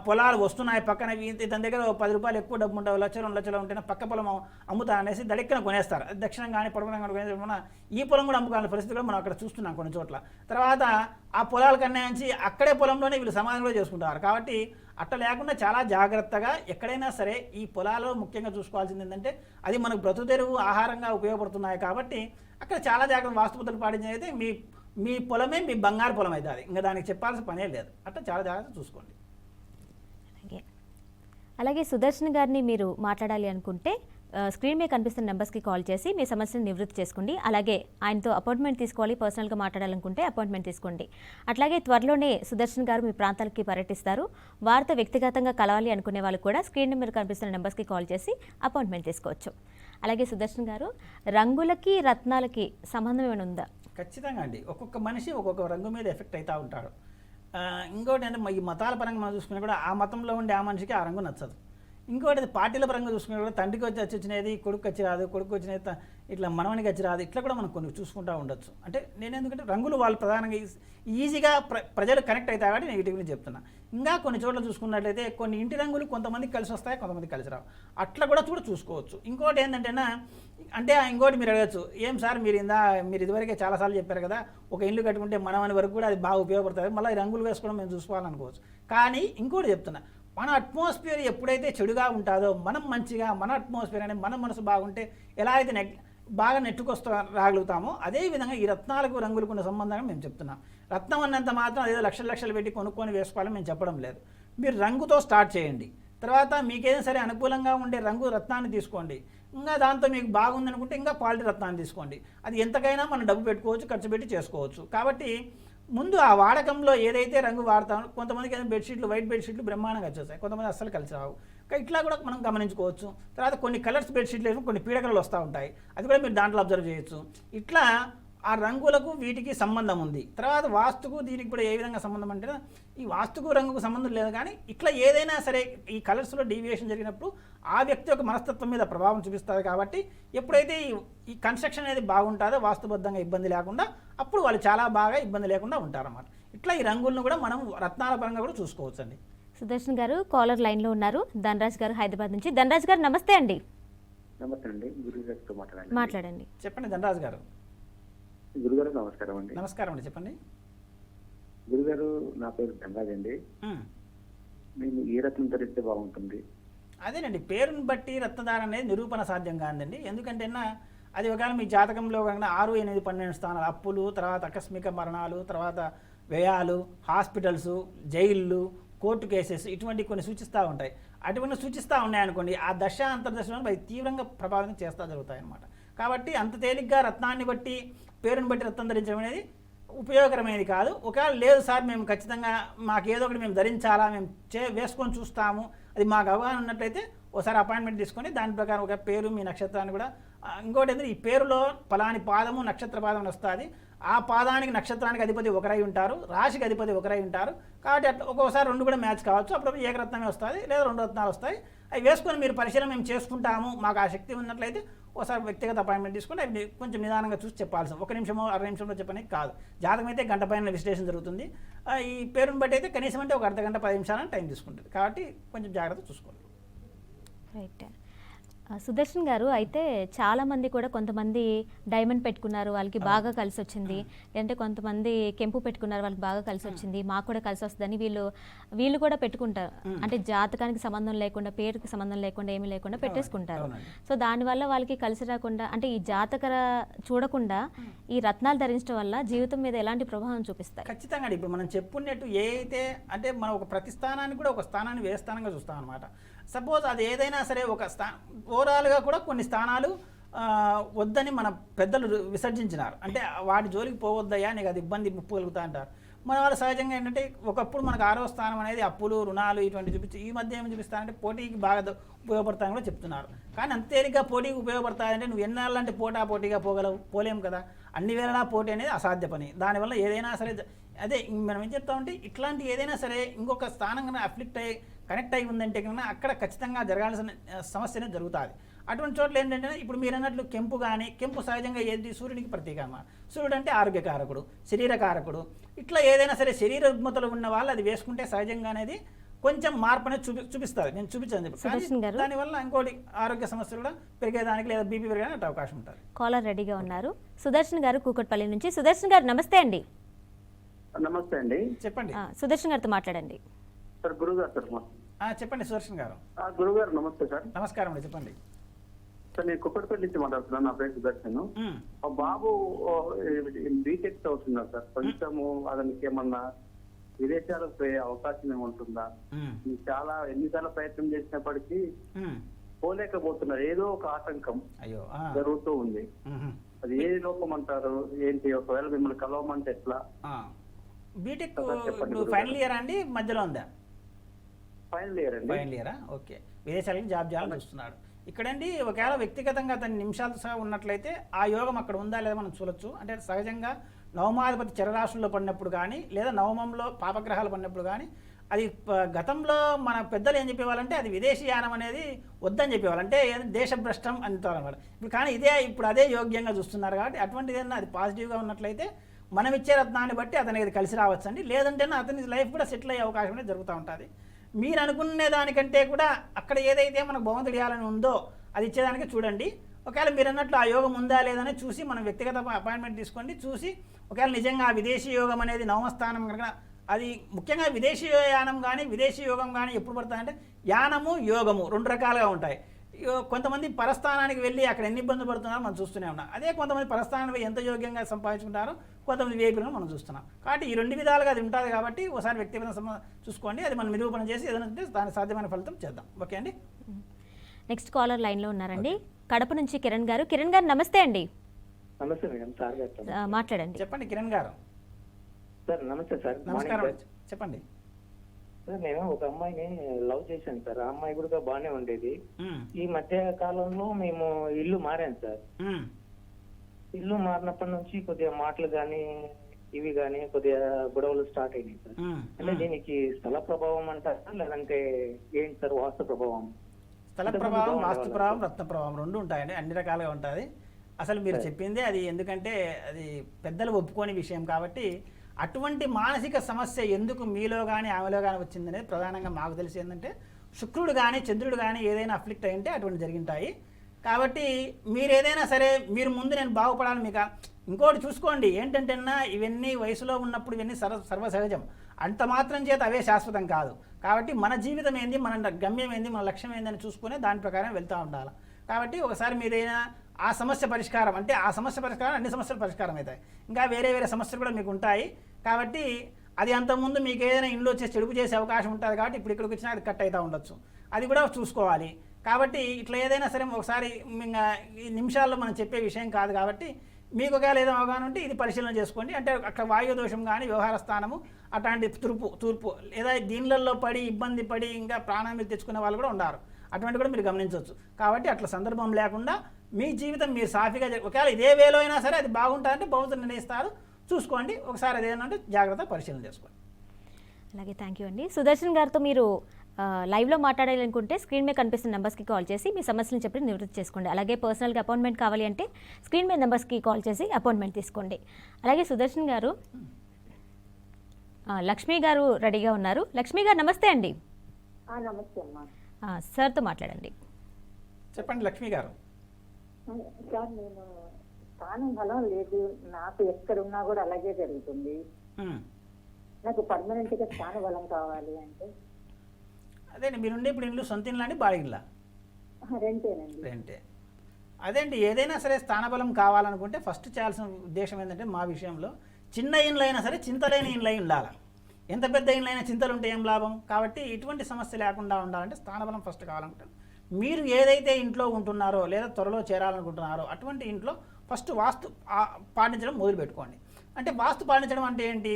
పొలాలు వస్తున్నాయి పక్కన తన దగ్గర 10 రూపాయలు ఎక్కువ డబ్బు ఉంటావు, 1 లక్షలు ఉంటేనే పక్క పొలం అమ్ముతా అనేసి దడిక్కన కొనేస్తారు. దక్షిణం కానీ పొడవడం కానీ మన ఈ పొలం కూడా అమ్ముకోవాలని పరిస్థితి కూడా మనం అక్కడ చూస్తున్నాం కొన్ని చోట్ల. తర్వాత ఆ పొలాల కన్నా నుంచి అక్కడే పొలంలోనే వీళ్ళు సమాధానం కూడా చేసుకుంటారు. కాబట్టి అట్లా లేకుండా చాలా జాగ్రత్తగా ఎక్కడైనా సరే ఈ పొలాల్లో ముఖ్యంగా చూసుకోవాల్సింది ఏంటంటే అది మనకు బ్రతుకుతెరువు ఆహారంగా ఉపయోగపడుతున్నాయి. కాబట్టి అక్కడ చాలా జాగ్రత్త వాస్తుపద్ధతులు పాటించినైతే మీ పొలమే మీ బంగారు పొలం అవుతుంది. అది ఇంకా దానికి చెప్పాల్సిన పనే లేదు. అట్లా చాలా జాగ్రత్త చూసుకోండి. అలాగే సుదర్శన్ గారిని మీరు మాట్లాడాలి అనుకుంటే స్క్రీన్ మీద కనిపిస్తున్న నెంబర్స్కి కాల్ చేసి మీ సమస్యను నివృత్తి చేసుకోండి. అలాగే ఆయనతో అపాయింట్మెంట్ తీసుకోవాలి, పర్సనల్గా మాట్లాడాలనుకుంటే అపాయింట్మెంట్ తీసుకోండి. అట్లాగే త్వరలోనే సుదర్శన్ గారు మీ ప్రాంతాలకి పర్యటిస్తారు. వారితో వ్యక్తిగతంగా కలవాలి అనుకునే వాళ్ళు కూడా స్క్రీన్ మీద కనిపిస్తున్న నెంబర్స్కి కాల్ చేసి అపాయింట్మెంట్ తీసుకోవచ్చు. అలాగే సుదర్శన్ గారు, రంగులకి రత్నాలకి సంబంధం ఏమైనా ఉందా? ఖచ్చితంగా అండి. ఒక్కొక్క మనిషి ఒక్కొక్క రంగు మీద ఎఫెక్ట్ అవుతూ ఉంటాడు. ఇంకోటి అంటే ఈ మతాల పరంగా మనం చూసుకునే కూడా ఆ మతంలో ఉండే ఆ మనిషికి ఆ రంగు నచ్చదు. ఇంకోటి పార్టీల పరంగా చూసుకునే కూడా తండ్రికి వచ్చినది కొడుకు వచ్చి రాదు, కొడుకు వచ్చినది ఇట్లా మనవనికి వచ్చి రాదు, ఇట్లా కూడా మనం కొన్ని చూసుకుంటూ ఉండొచ్చు. అంటే నేను ఎందుకంటే రంగులు వాళ్ళు ప్రధానంగా ఈజీగా ప్రజలు కనెక్ట్ అవుతాయి కాబట్టి నెగిటివ్ గురించి చెప్తున్నా. ఇంకా కొన్ని చోట్ల చూసుకున్నట్లయితే కొన్ని ఇంటి రంగులు కొంతమందికి కలిసి వస్తాయి, కొంతమందికి కలిసి రావు. అట్లా కూడా చూసుకోవచ్చు. ఇంకోటి ఏంటంటేనా అంటే ఇంకోటి మీరు అడగచ్చు, ఏం సార్ మీరు ఇదివరకే చాలాసార్లు చెప్పారు కదా ఒక ఇల్లు కట్టుకుంటే మనమని వరకు కూడా అది బాగా ఉపయోగపడుతుంది, మళ్ళీ రంగులు వేసుకోవడం మేము చూసుకోవాలనుకోవచ్చు. కానీ ఇంకోటి చెప్తున్నా, మన అట్మాస్ఫియర్ ఎప్పుడైతే చెడుగా ఉంటుందో మనం మంచిగా మన అట్మాస్ఫియర్ అనేది మన మనసు బాగుంటే ఎలా అయితే బాగా రాగలుగుతామో అదేవిధంగా ఈ రత్నాలకు రంగులకు ఉన్న సంబంధంగా మేము చెప్తున్నాం. రత్నం అన్నంత మాత్రం అదేదో లక్షలు పెట్టి కొనుక్కొని వేసుకోవాలని మేము చెప్పడం లేదు. మీరు రంగుతో స్టార్ట్ చేయండి. తర్వాత మీకేదైనా సరే అనుకూలంగా ఉండే రంగు రత్నాన్ని తీసుకోండి. ఇంకా దాంతో మీకు బాగుందనుకుంటే ఇంకా క్వాలిటీ రత్నాన్ని తీసుకోండి. అది ఎంతకైనా మనం డబ్బు పెట్టుకోవచ్చు, ఖర్చు పెట్టి చేసుకోవచ్చు. కాబట్టి ముందు ఆ వాడకంలో ఏదైతే రంగు వాడతామో కొంతమందికి ఏదైనా బెడ్షీట్లు వైట్ బెడ్షీట్లు బ్రహ్మాండంగా వచ్చేస్తాయి, కొంతమంది అస్సలు కలిసి రావు. ఇట్లా కూడా మనం గమనించుకోవచ్చు. తర్వాత కొన్ని కలర్స్ బెడ్షీట్లు వేసుకుని కొన్ని పీడకలు వస్తూ ఉంటాయి, అది కూడా మీరు దాంట్లో అబ్జర్వ్ చేయొచ్చు. ఇట్లా ఆ రంగులకు వీటికి సంబంధం ఉంది. తర్వాత వాస్తుకు దీనికి కూడా ఏ విధంగా సంబంధం అంటే ఈ వాస్తుకు రంగుకు సంబంధం లేదు, కానీ ఇట్లా ఏదైనా సరే ఈ కలర్స్లో డీవియేషన్ జరిగినప్పుడు ఆ వ్యక్తి యొక్క మనస్తత్వం మీద ప్రభావం చూపిస్తుంది. కాబట్టి ఎప్పుడైతే ఈ కన్స్ట్రక్షన్ అనేది బాగుంటుందో వాస్తుబద్ధంగా ఇబ్బంది లేకుండా అప్పుడు వాళ్ళు చాలా బాగా ఇబ్బంది లేకుండా ఉంటారన్నమాట. ఇట్లా ఈ రంగులను కూడా మనం రత్నాల పరంగా కూడా చూసుకోవచ్చండి. సుదర్శన్ గారు కాలర్ లైన్లో ఉన్నారు. ధనరాజ్ గారు హైదరాబాద్ నుంచి. ధనరాజ్ గారు నమస్తే అండి. నమస్తే అండి, గురుగారితో మాట్లాడండి. చెప్పండి ధనరాజు గారు. గురుగారు నమస్కారం అండి. నమస్కారం అండి, చెప్పండి. గురుగారు, నా పేరు ధనరాజ్ అండి. నేను ఏ రత్నం ధరిస్తే బాగుంటుంది? అదేనండి, పేరుని బట్టి రత్నదానం అనేది నిరూపణ సాధ్యం కాదండి. ఎందుకంటే అది ఒకవేళ మీ జాతకంలో కనుక 6, 8, 12 స్థానాలు అప్పులు, తర్వాత ఆకస్మిక మరణాలు, తర్వాత వ్యయాలు, హాస్పిటల్స్, జైళ్ళు, కోర్టు కేసెస్ ఇటువంటి కొన్ని సూచిస్తూ ఉంటాయి. అటువంటి సూచిస్తూ ఉన్నాయనుకోండి, ఆ దశ అంతర్దశలో అవి తీవ్రంగా ప్రభావితం చేస్తూ జరుగుతాయి అన్నమాట. కాబట్టి అంత తేలిగ్గా రత్నాన్ని బట్టి పేరుని బట్టి రత్నం ధరించడం అనేది ఉపయోగకరమైనది కాదు. ఒకవేళ లేదు సార్ మేము ఖచ్చితంగా మాకు ఏదో ఒకటి మేము ధరించాలా, మేము వేసుకొని చూస్తాము, అది మాకు అవగాహన ఉన్నట్లయితే ఒకసారి అపాయింట్మెంట్ తీసుకొని దాని ప్రకారం ఒక పేరు మీ నక్షత్రాన్ని కూడా ఇంకోటి ఏంటంటే ఈ పేరులో ఫలాని పాదము నక్షత్ర పాదం వస్తుంది. ఆ పాదానికి నక్షత్రానికి అధిపతి ఒకరై ఉంటారు, రాశికి అధిపతి ఒకరై ఉంటారు. కాబట్టి అట్లా ఒక్కొక్కసారి 2 కూడా మ్యాచ్ కావచ్చు. అప్పుడు ఏకరత్నమే వస్తుంది లేదా 2 రత్నాలు వస్తాయి. అవి వేసుకొని మీరు పరిశీలన మేము చేసుకుంటాము, మాకు ఆ శక్తి ఉన్నట్లయితే ఒకసారి వ్యక్తిగత అపాయింట్మెంట్ తీసుకుంటే అవి కొంచెం నిదానంగా చూసి చెప్పాల్సి 1 నిమిషమో 6 నిమిషంలో చెప్పడానికి కాదు. జాతకం అయితే గంట పైన విశ్లేషణ జరుగుతుంది. ఈ పేరుని బట్టి అయితే కనీసం అంటే ఒక అర్ధగంట 10 నిమిషాలని టైం తీసుకుంటుంది. కాబట్టి కొంచెం జాగ్రత్త చూసుకోవాలి. రైట్. సుదర్శన్ గారు, అయితే చాలామంది కూడా కొంతమంది డైమండ్ పెట్టుకున్నారు, వాళ్ళకి బాగా కలిసి వచ్చింది. లేదంటే కొంతమంది కెంపు పెట్టుకున్నారు, వాళ్ళకి బాగా కలిసి వచ్చింది, మాకు కూడా కలిసి వస్తుందని వీళ్ళు కూడా పెట్టుకుంటారు. అంటే జాతకానికి సంబంధం లేకుండా, పేరుకి సంబంధం లేకుండా, ఏమీ లేకుండా పెట్టేసుకుంటారు. సో దానివల్ల వాళ్ళకి కలిసి రాకుండా, అంటే ఈ జాతక చూడకుండా ఈ రత్నాలు ధరించడం వల్ల జీవితం మీద ఎలాంటి ప్రభావం చూపిస్తాయి? ఖచ్చితంగా. ఇప్పుడు మనం చెప్పుకున్నట్టు ఏ అయితే అంటే మనం ఒక ప్రతి స్థానానికి కూడా ఒక స్థానాన్ని వేరే స్థానంగా చూస్తాం అనమాట. సపోజ్ అది ఏదైనా సరే ఒక ఓవరాల్గా కూడా కొన్ని స్థానాలు వద్దని మన పెద్దలు విసర్జించినారు. అంటే వాటి జోలికి పోవద్దయ్యా, నీకు అది ఇబ్బంది ముప్పు కలుగుతా అంటారు. మన వాళ్ళు సహజంగా ఏంటంటే ఒకప్పుడు మనకు 6వ స్థానం అనేది అప్పులు, రుణాలు ఇటువంటి చూపించి ఈ మధ్య ఏమి చూపిస్తారంటే పోటీకి బాగా ఉపయోగపడతాయని కూడా చెప్తున్నారు. కానీ అంత తేలిగ్గా పోటీకి ఉపయోగపడతాయంటే నువ్వు ఎన్నాళ్ళంటే పోటీగా పోగలవు, పోలేము కదా. అన్ని వేళలా పోటీ అనేది అసాధ్య పని. దానివల్ల ఏదైనా సరే అదే మనం ఏం చెప్తామంటే ఇట్లాంటి ఏదైనా సరే ఇంకొక స్థానం కన్నా అఫ్లిక్ట్ అయ్యి కనెక్ట్ అయ్యి ఉందంటే కన్నా అక్కడ ఖచ్చితంగా జరగాల్సిన సమస్యనే జరుగుతుంది. అటువంటి చోట్ల ఏంటంటే ఇప్పుడు మీరు అన్నట్లు కెంపు కానీ, కెంపు సహజంగా ఏది సూర్యుడికి ప్రతీక అన్నమాట. సూర్యుడు అంటే ఆరోగ్యకారకుడు, శరీరకారకుడు. ఇట్లా ఏదైనా సరే శరీర రుగ్మతలు ఉన్న వాళ్ళు అది వేసుకుంటే సహజంగా అనేది కొంచెం మార్పు అనేది చూపిస్తుంది. నేను చూపించాను. దానివల్ల ఇంకోటి ఆరోగ్య సమస్యలు కూడా పెరిగేదానికి లేదా బీపీ పెరిగేదానికి అవకాశం ఉంటుంది. కాలర్ రెడీగా ఉన్నారు. సుదర్శన్ గారు కూకట్పల్లి నుంచి. సుదర్శన్ గారు నమస్తే అండి. నమస్తే అండి, చెప్పండి. సుదర్శన్ గారితో మాట్లాడండి. సార్ గురుగారు సార్. చెప్పండి సుదర్శన్ గారు. గురుగారు నమస్తే సార్. నమస్కారం అండి, చెప్పండి. సార్ నేను కుక్కటిపల్లి నుంచి మాట్లాడుతున్నాను. నా పేరు సుదర్శన్. మా బాబు బీటెక్ చదువుతున్నారు సార్. కొంచెము అతనికి ఏమన్నా విదేశాలకు పోయే అవకాశం ఏముంటుందా? చాలా ఎన్నిసార్లు ప్రయత్నం చేసినప్పటికీ పోలేకపోతున్నారు. ఏదో ఒక ఆటంకం జరుగుతూ ఉంది. అది ఏ లోపం అంటారు ఏంటి? ఒకవేళ మిమ్మల్ని కలవమంటే ఎట్లా? బీటెక్ ఫైనల్ ఇయర్ అండి, మధ్యలో ఉందా? ఫైనల్ ఇయర్ అండి. ఫైనల్ ఇయరా? ఓకే. విదేశాలకి జాబ్ చేయాలని చూస్తున్నాడు. ఇక్కడండి ఒకవేళ వ్యక్తిగతంగా అతని నిమిషాలు సహా ఉన్నట్లయితే ఆ యోగం అక్కడ ఉందా లేదా మనం చూడొచ్చు. అంటే సహజంగా నవమాధిపతి చరరాశుల్లో పడినప్పుడు కానీ లేదా నవమంలో పాపగ్రహాలు పడినప్పుడు కానీ అది గతంలో మన పెద్దలు ఏం చెప్పేవాళ్ళంటే అది విదేశీయానం అనేది వద్దని చెప్పేవాళ్ళు. అంటే దేశభ్రష్టం అంటారు అనమాట. ఇప్పుడు కానీ ఇప్పుడు అదే యోగ్యంగా చూస్తున్నారు. కాబట్టి అటువంటిది ఏదైనా అది పాజిటివ్గా ఉన్నట్లయితే మనం ఇచ్చే రత్నాన్ని బట్టి అతనికి అది కలిసి రావచ్చండి. లేదంటే అతని లైఫ్ కూడా సెటిల్ అయ్యే అవకాశం అనేది జరుగుతూ ఉంటుంది. మీరు అనుకునే దానికంటే కూడా అక్కడ ఏదైతే మనకు భగవంతుడు ఇవ్వాలని ఉందో అది ఇచ్చేదానికి చూడండి. ఒకవేళ మీరు అన్నట్లు ఆ యోగం ఉందా లేదని చూసి మనం వ్యక్తిగత అపాయింట్మెంట్ తీసుకోండి. చూసి ఒకవేళ నిజంగా ఆ విదేశీ యోగం అనేది నవమస్థానం కనుక అది ముఖ్యంగా విదేశీ యానం కానీ విదేశీ యోగం కానీ ఎప్పుడు పడతాయంటే యానము యోగము 2 రకాలుగా ఉంటాయి. కొంతమంది పరస్థానానికి వెళ్ళి అక్కడ ఎన్ని ఇబ్బందులు పడుతున్నారో మనం చూస్తూనే ఉన్నాం. అదే కొంతమంది పరస్థానానికి ఎంత యోగ్యంగా సంపాదించుకుంటారో కొంతమంది వేపులను మనం చూస్తున్నాం. కాబట్టి ఈ 2 విధాలుగా అది ఉంటుంది. కాబట్టి ఒకసారి వ్యక్తిగత చూసుకోండి. అది మనం నిరూపణ చేసి ఏదైనా దానికి సాధ్యమైన ఫలితం చేద్దాం. ఓకే అండి. నెక్స్ట్ కాలర్ లైన్లో ఉన్నారండి, కడప నుంచి కిరణ్ గారు. కిరణ్ గారు నమస్తే అండి. నమస్తే మేడం. సార్ గారు మాట్లాడండి. చెప్పండి కిరణ్ గారు. సార్ నమస్తే సార్. నమస్కారం, చెప్పండి. సార్ నేను ఒక అమ్మాయిని లవ్ చేశాను సార్. ఆ అమ్మాయి కూడా బాగానే ఉండేది. ఈ మధ్య కాలంలో మేము ఇల్లు మారాను సార్. ఇల్లు మారినప్పటి నుంచి కొద్దిగా మాటలు గాని ఇవి గాని కొద్దిగా గొడవలు స్టార్ట్ అయినాయి సార్. అంటే దీనికి స్థల ప్రభావం అంటారా లేదంటే ఏంటి సార్? వాస్తు ప్రభావం? స్థల ప్రభావం, వాస్తు ప్రభావం, రత్న ప్రభావం 2 ఉంటాయండి. అన్ని రకాలుగా ఉంటుంది. అసలు మీరు చెప్పిందే అది. ఎందుకంటే అది పెద్దలు ఒప్పుకోని విషయం కాబట్టి అటువంటి మానసిక సమస్య ఎందుకు మీలో కానీ ఆమెలో కానీ వచ్చిందనేది ప్రధానంగా మాకు తెలిసి ఏంటంటే శుక్రుడు కానీ చంద్రుడు కానీ ఏదైనా అఫ్లిక్ట్ అయి ఉంటే అటువంటి జరిగింటాయి. కాబట్టి మీరు ఏదైనా సరే మీరు ముందు నేను బాగుపడాలి మీకు ఇంకోటి చూసుకోండి ఏంటంటే ఇవన్నీ వయసులో ఉన్నప్పుడు ఇవన్నీ సర్వసహజం. అంత మాత్రం చేత అవే శాశ్వతం కాదు. కాబట్టి మన జీవితం ఏంది, మన గమ్యం ఏంది, మన లక్ష్యం ఏందని చూసుకుని దాని ప్రకారం వెళ్తూ ఉండాలి. కాబట్టి ఒకసారి మీదైనా ఆ సమస్య పరిష్కారం అంటే ఆ సమస్య పరిష్కారం అన్ని సమస్యలు పరిష్కారం అవుతాయి. ఇంకా వేరే వేరే సమస్యలు కూడా మీకు ఉంటాయి. కాబట్టి అది అంతకుముందు మీకు ఏదైనా ఇంట్లో వచ్చేసి చెడుపు చేసే అవకాశం ఉంటుంది. కాబట్టి ఇప్పుడు ఇక్కడికి వచ్చినా అది కట్ అవుతూ ఉండొచ్చు. అది కూడా చూసుకోవాలి. కాబట్టి ఇట్లా ఏదైనా సరే ఒకసారి ఇంకా ఈ నిమిషాల్లో మనం చెప్పే విషయం కాదు. కాబట్టి మీకు ఒకవేళ ఏదో అవగాహన ఉంటే ఇది పరిశీలన చేసుకోండి. అంటే అక్కడ వాయు దోషం కానీ వ్యవహార స్థానము అట్లాంటి తూర్పు లేదా దీనిలలో పడి ఇబ్బంది పడి ఇంకా ప్రాణాన్ని తెచ్చుకునే వాళ్ళు కూడా ఉన్నారు. అటువంటి కూడా మీరు గమనించవచ్చు. కాబట్టి అట్లా సందర్భం లేకుండా మీ జీవితం మీరు సాఫీగా ఒకవేళ ఇదే వేలో అయినా సరే అది బాగుంటుందంటే భవిష్యత్తు నిర్ణయిస్తారు. చూసుకోండి. ఒకసారి అదేంటంటే జాగ్రత్త పరిశీలన చేసుకోండి. అలాగే థ్యాంక్ యూ అండి. సుదర్శన్ గారితో మీరు లైవ్లో మాట్లాడాలనుకుంటే స్క్రీన్ మీద కనిపిస్తున్న నెంబర్స్కి కాల్ చేసి మీ సమస్యలను చెప్పి నివృత్తి చేసుకోండి. అలాగే పర్సనల్గా అపాయింట్మెంట్ కావాలి అంటే స్క్రీన్ మీద నెంబర్స్కి కాల్ చేసి అపాయింట్మెంట్ తీసుకోండి. అలాగే సుదర్శన్ గారు లక్ష్మి గారు రెడీగా ఉన్నారు. లక్ష్మి గారు నమస్తే అండి. నమస్తే అమ్మా. సార్తో మాట్లాడండి. చెప్పండి లక్ష్మి గారు. సార్ నేను స్థానం బలం లేదు, నాకు ఎక్కడున్నా కూడా అలాగే జరుగుతుంది. నాకు పర్మనెంట్ గా స్థాన బలం కావాలి అంటే అదే మీరుండే ఇప్పుడు ఇల్లు సొంత ఇల్లు అండి బాడీ ఇల్లా? రెంటేనండి. రెంటే. అదేంటి ఏదైనా సరే స్థానబలం కావాలనుకుంటే ఫస్ట్ చేయాల్సిన ఉద్దేశం ఏంటంటే మా విషయంలో చిన్న ఇండ్లు అయినా సరే చింతలేని ఇండ్లు అయి ఉండాలి. ఎంత పెద్ద ఇండ్లు అయినా చింతలు ఉంటే ఏం లాభం? కాబట్టి ఇటువంటి సమస్య లేకుండా ఉండాలంటే స్థానబలం ఫస్ట్ కావాలనుకుంటాను. మీరు ఏదైతే ఇంట్లో ఉంటున్నారో లేదా త్వరలో చేరాలనుకుంటున్నారో అటువంటి ఇంట్లో ఫస్ట్ వాస్తు పాటించడం మొదలుపెట్టుకోండి. అంటే వాస్తు పాటించడం అంటే ఏంటి?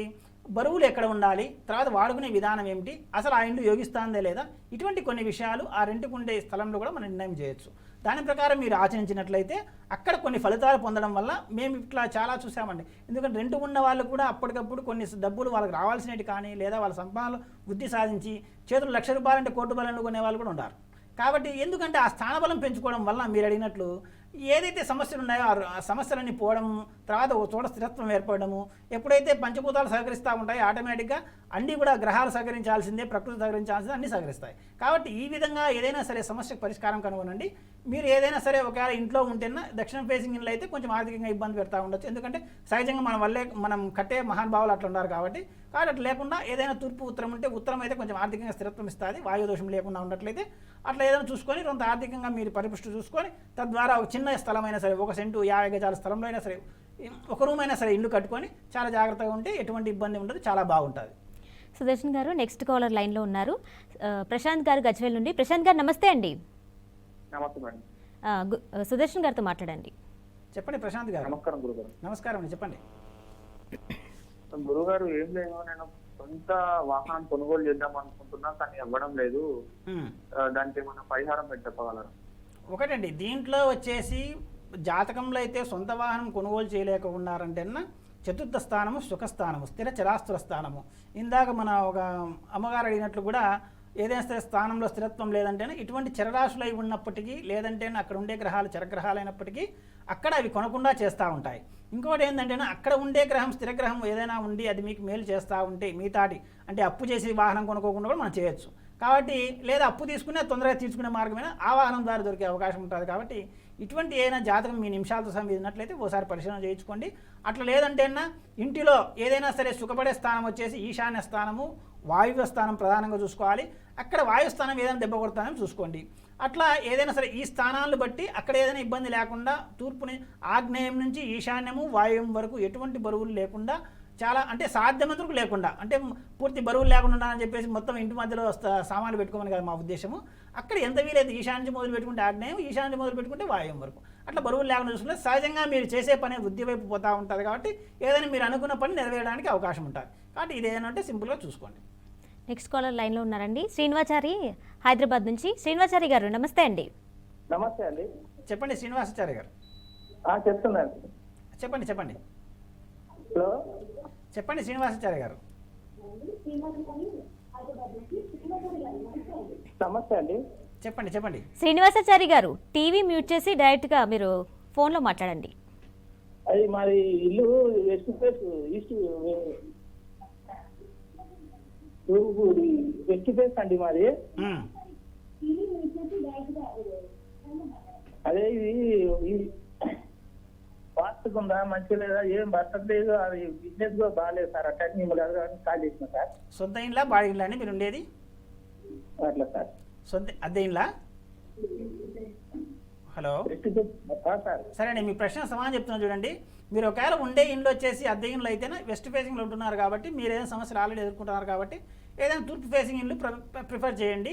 బరువులు ఎక్కడ ఉండాలి, తర్వాత వాడుకునే విధానం ఏమిటి, అసలు ఆ ఇండ్లు యోగిస్తుందే లేదా, ఇటువంటి కొన్ని విషయాలు ఆ రెంట్కు ఉండే స్థలంలో కూడా మనం నిర్ణయం చేయొచ్చు. దాని ప్రకారం మీరు ఆచరించినట్లయితే అక్కడ కొన్ని ఫలితాలు పొందడం వల్ల మేము ఇట్లా చాలా చూసామండి. ఎందుకంటే రెంట్ ఉన్న వాళ్ళు కూడా అప్పటికప్పుడు కొన్ని డబ్బులు వాళ్ళకి రావాల్సినవి కానీ లేదా వాళ్ళ సంపాదనలో వృద్ధి సాధించి చేతులు ₹1,00,000 అంటే కోటి రూపాయలు అనుకునే వాళ్ళు కూడా ఉన్నారు. కాబట్టి ఎందుకంటే ఆ స్థానబలం పెంచుకోవడం వల్ల మీరు అడిగినట్లు ఏదైతే సమస్యలు ఉన్నాయో ఆ సమస్యలన్నీ పోవడము, తర్వాత ఒక చోట స్థిరత్వం ఏర్పడము, ఎప్పుడైతే పంచభూతాలు సహకరిస్తూ ఉంటాయో ఆటోమేటిక్గా అన్నీ కూడా గ్రహాలు సహకరించాల్సిందే, ప్రకృతి సహకరించాల్సిందే, అన్నీ సహకరిస్తాయి. కాబట్టి ఈ విధంగా ఏదైనా సరే సమస్యకు పరిష్కారం కనుగొనండి. మీరు ఏదైనా సరే ఒకవేళ ఇంట్లో ఉంటేనా దక్షిణ ఫేసింగ్ ఇంట్లో అయితే కొంచెం ఆర్థికంగా ఇబ్బంది పెడతా ఉండొచ్చు. ఎందుకంటే సహజంగా మనం కట్టే మహానుభావులు అట్లా ఉన్నారు కాబట్టి అట్లా లేకుండా ఏదైనా తూర్పు ఉత్తరం ఉంటే ఉత్తరం అయితే కొంచెం ఆర్థికంగా స్థిరత్వం ఇస్తుంది. వాయుదోషం లేకుండా ఉన్నట్లయితే అట్లా ఏదైనా చూసుకొని కొంత ఆర్థికంగా మీరు పరిపుష్టి చూసుకొని తద్వారా ఒక చిన్న స్థలమైనా సరే 1 సెంటు 50 గజాల స్థలంలో అయినా సరే ఒక రూమ్ అయినా సరే ఇల్లు కట్టుకొని చాలా జాగ్రత్తగా ఉంటే ఎటువంటి ఇబ్బంది ఉండదు, చాలా బాగుంటుంది. సుదర్శన్ గారు నెక్స్ట్ కాలర్ లైన్లో ఉన్నారు. ప్రశాంత్ గారు గజ్వేల్ నుండి. ప్రశాంత్ గారు నమస్తే అండి. నమస్తే మేడం. సుదర్శన్ గారితో మాట్లాడండి. చెప్పండి ప్రశాంత్ గారు. నమస్కారం గురుగారు. నమస్కారం అండి, చెప్పండి. గురుగారు ఏం లేదు, నేను సొంత వాహనం కొనుగోలు చేద్దాం అనుకుంటున్నా కానీ అవ్వడం లేదు. దానికి ఏమైనా పరిహారం పెట్టి చెప్పగలరు? ఒకటండి దీంట్లో వచ్చేసి జాతకంలో అయితే సొంత వాహనం కొనుగోలు చేయలేకున్నారంటే చతుర్థ స్థానము సుఖస్థానము, స్థిర చరాస్తుల స్థానము. ఇందాక మన ఒక అమ్మగారు అడిగినట్లు కూడా ఏదైనా సరే స్థానంలో స్థిరత్వం లేదంటేనే ఇటువంటి చరరాశులై ఉన్నప్పటికీ లేదంటే అక్కడ ఉండే గ్రహాలు చరగ్రహాలు అయినప్పటికీ అక్కడ అవి కొనకుండా చేస్తూ ఉంటాయి. ఇంకోటి ఏంటంటే అక్కడ ఉండే గ్రహం స్థిరగ్రహం ఏదైనా ఉండి అది మీకు మేలు చేస్తూ ఉంటే మిగతాటి అంటే అప్పు చేసి వాహనం కొనుక్కోకుండా కూడా మనం చేయొచ్చు. కాబట్టి లేదా అప్పు తీసుకునే తొందరగా తీర్చుకునే మార్గమైనా ఆ వాహనం ద్వారా దొరికే అవకాశం ఉంటుంది. కాబట్టి ఇటువంటి ఏదైనా జాతకం మీ నిమిషాలతో సహా ఉన్నట్లయితే ఓసారి పరిశీలన చేయించుకోండి. అట్లా లేదంటే ఇంటిలో ఏదైనా సరే సుఖపడే స్థానం వచ్చేసి ఈశాన్య స్థానము, వాయువ్య స్థానం ప్రధానంగా చూసుకోవాలి. అక్కడ వాయుస్థానం ఏదైనా దెబ్బ కొడతానని చూసుకోండి. అట్లా ఏదైనా సరే ఈ స్థానాలను బట్టి అక్కడ ఏదైనా ఇబ్బంది లేకుండా తూర్పుని ఆగ్నేయం నుంచి ఈశాన్యము వాయువ్యం వరకు ఎటువంటి బరువులు లేకుండా చాలా అంటే సాధ్యమంత వరకు లేకుండా అంటే పూర్తి బరువులు లేకుండా అని చెప్పేసి మొత్తం ఇంటి మధ్యలో సామాన్లు పెట్టుకోమని కదా మా ఉద్దేశము. అక్కడ ఎంత వీలైతే ఈశాన్యం మొదలు పెట్టుకుంటే ఆగ్నేయం, ఈశాన్యం మొదలు పెట్టుకుంటే వాయువ్యం వరకు అట్లా బరువులు లేకుండా చూసుకుంటే సహజంగా మీరు చేసే పని వృద్ధి వైపు పోతూ ఉంటుంది. కాబట్టి ఏదైనా మీరు అనుకున్న పని నెరవేయడానికి అవకాశం ఉంటుంది. కాబట్టి ఇది ఏదైనా అంటే సింపుల్గా చూసుకోండి. నెక్స్ట్ కాలర్ లైన్లో ఉన్నారండి శ్రీనివాచారి హైదరాబాద్ నుంచి. శ్రీనివాచారి గారు నమస్తే అండి. నమస్తే అండి. చెప్పండి శ్రీనివాసాచారి గారు. చెప్తున్నాను. చెప్పండి చెప్పండి. హలో చెప్పండి శ్రీనివాసాచారి గారు. నమస్తే అండి. చెప్పండి చెప్పండి. శ్రీనివాసాచారి గారు టీవీ మ్యూట్ చేసి డైరెక్ట్గా మీరు ఫోన్లో మాట్లాడండి. అది మాది ఇల్లు west face east west face అండి మాది. ఉమ్. అదే ఇది వాస్తుకుందా మంచిగా లేదా ఏం పట్టలేదు, అది బిజినెస్ కూడా బాగాలేదు సార్. అట్లా మిమ్మల్ని అడగడానికి కాల్ చేసిన సార్. సొంత ఇండ్లా బాడీ ఇండ్లా అండి మీరు ఉండేది? అట్లా సార్. సొంత అద్దె ఇండ్లా? Hello west face sir. సరే అండి, మీ ప్రశ్న సమాధానం చెప్తున్నా చూడండి. మీరు ఒకవేళ ఉండే ఇండ్లు వచ్చేసి అద్దె ఇండ్లు అయితేనే వెస్ట్ ఫేసింగ్లో ఉంటున్నారు కాబట్టి మీరు ఏదైనా సమస్యలు ఆల్రెడీ ఎదుర్కొంటున్నారు కాబట్టి ఏదైనా తూర్పు ఫేసింగ్ ఇండ్లు ప్రిఫర్ చేయండి.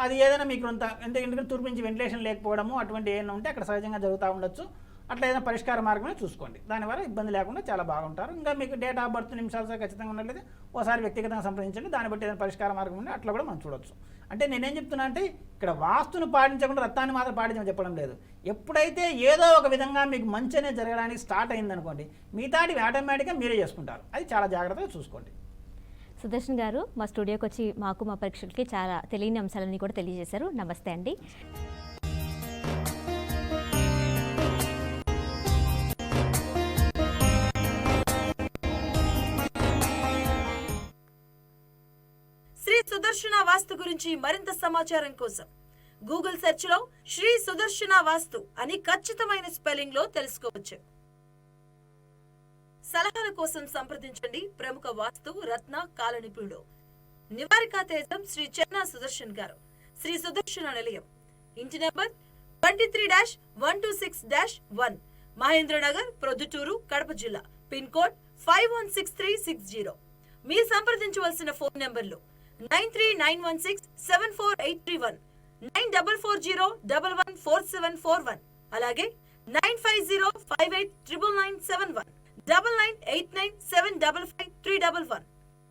అది ఏదైనా మీకు ఎందుకంటే తూర్పు నుంచి వెంటిలేషన్ లేకపోవడము అటువంటి ఏమైనా ఉంటే అక్కడ సహజంగా జరుగుతూ ఉండొచ్చు. అట్లా ఏదైనా పరిష్కార మార్గమే చూసుకోండి. దానివల్ల ఇబ్బంది లేకుండా చాలా బాగుంటారు. ఇంకా మీకు డేట్ ఆఫ్ బర్త్ నిమిషాలు ఖచ్చితంగా ఉన్నట్లయితే ఒకసారి వ్యక్తిగతంగా సంప్రదించండి. దాన్ని బట్టి ఏదైనా పరిష్కార మార్గం ఉంటే అట్లా కూడా మనం చూడొచ్చు. అంటే నేనేం చెప్తున్నా అంటే ఇక్కడ వాస్తును పాటించకుండా రత్నాన్ని మాత్రం పాటించమని చెప్పడం లేదు. ఎప్పుడైతే ఏదో ఒక విధంగా మీకు మంచి అనేది జరగడానికి స్టార్ట్ అయిందనుకోండి, మిగతాటివి ఆటోమేటిక్గా మీరే చేసుకుంటారు. అది చాలా జాగ్రత్తగా చూసుకోండి. సుదర్శన్ గారు మా స్టూడియోకి వచ్చి మాకు మా పరీక్షలకి చాలా తెలియని అంశాలన్నీ కూడా తెలియజేశారు. నమస్తే అండి. శ్రీ సుదర్శన వాస్తు గురించి మరింత సమాచారం కోసం గూగుల్ సెర్చ్ లో శ్రీ సుదర్శన వాస్తు అని ఖచ్చితమైన స్పెల్లింగ్ లో తెలుసుకోవచ్చు. సలహాల కోసం సంప్రదించండి ప్రముఖ వాస్తు రత్న కాల నిపుణుడు నివారికా తేజం శ్రీ చెన్నా సుదర్శన్ గారు. శ్రీ సుదర్శన నిలయం, ఇంటి నంబర్ 23-126-1, మహేంద్రనగర్, ప్రొద్దుటూరు, కడప జిల్లా. Pin code 516360. మీరు సంప్రదించవలసిన ఫోన్ నంబర్లు 9391674831, 9440114741, అలాగే 9505899971, 9989755311.